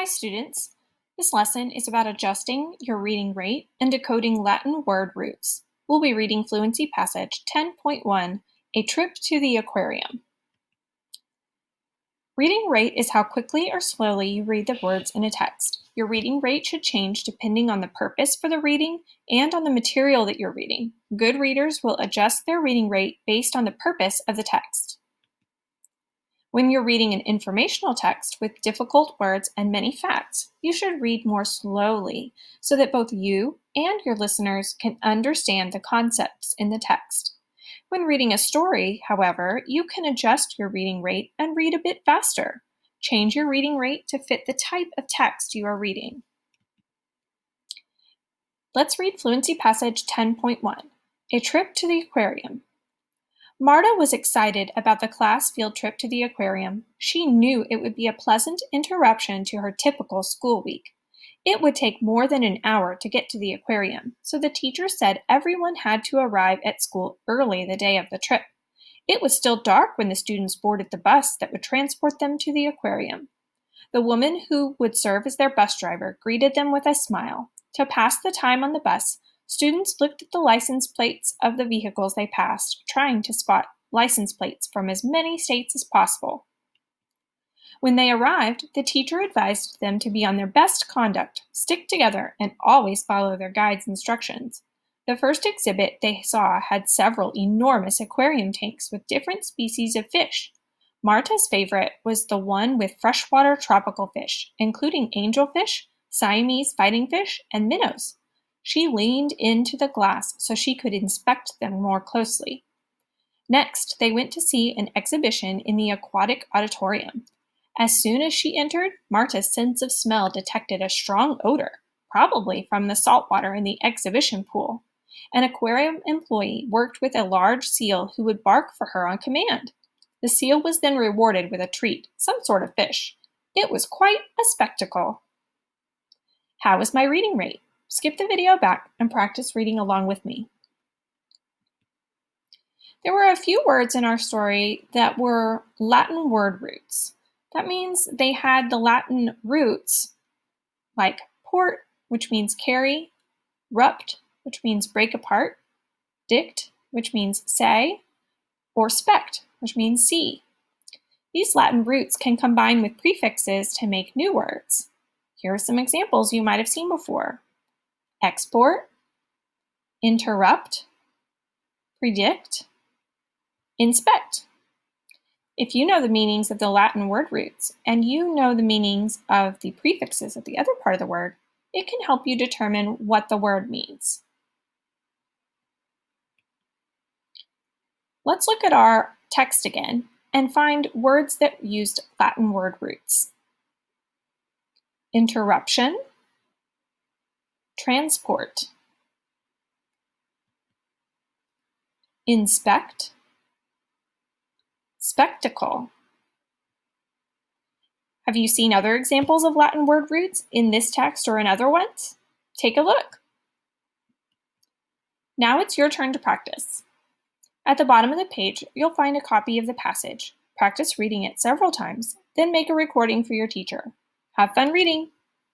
Hi students! This lesson is about adjusting your reading rate and decoding Latin word roots. We'll be reading Fluency Passage 10.1, A Trip to the Aquarium. Reading rate is how quickly or slowly you read the words in a text. Your reading rate should change depending on the purpose for the reading and on the material that you're reading. Good readers will adjust their reading rate based on the purpose of the text. When you're reading an informational text with difficult words and many facts, you should read more slowly so that both you and your listeners can understand the concepts in the text. When reading a story, however, you can adjust your reading rate and read a bit faster. Change your reading rate to fit the type of text you are reading. Let's read Fluency Passage 10.1, A Trip to the Aquarium. Marta was excited about the class field trip to the aquarium. She knew it would be a pleasant interruption to her typical school week. It would take more than an hour to get to the aquarium, so the teacher said everyone had to arrive at school early the day of the trip. It was still dark when the students boarded the bus that would transport them to the aquarium. The woman who would serve as their bus driver greeted them with a smile. To pass the time on the bus, students looked at the license plates of the vehicles they passed, trying to spot license plates from as many states as possible. When they arrived, the teacher advised them to be on their best conduct, stick together, and always follow their guide's instructions. The first exhibit they saw had several enormous aquarium tanks with different species of fish. Marta's favorite was the one with freshwater tropical fish, including angelfish, Siamese fighting fish, and minnows. She leaned into the glass so she could inspect them more closely. Next, they went to see an exhibition in the aquatic auditorium. As soon as she entered, Marta's sense of smell detected a strong odor, probably from the salt water in the exhibition pool. An aquarium employee worked with a large seal who would bark for her on command. The seal was then rewarded with a treat, some sort of fish. It was quite a spectacle. How was my reading rate? Skip the video back and practice reading along with me. There were a few words in our story that were Latin word roots. That means they had the Latin roots like port, which means carry, rupt, which means break apart, dict, which means say, or spect, which means see. These Latin roots can combine with prefixes to make new words. Here are some examples you might have seen before. Export, interrupt, predict, inspect. If you know the meanings of the Latin word roots and you know the meanings of the prefixes of the other part of the word, it can help you determine what the word means. Let's look at our text again and find words that used Latin word roots. Interruption, transport, inspect, spectacle. Have you seen other examples of Latin word roots in this text or in other ones? Take a look. Now it's your turn to practice. At the bottom of the page, you'll find a copy of the passage. Practice reading it several times, then make a recording for your teacher. Have fun reading!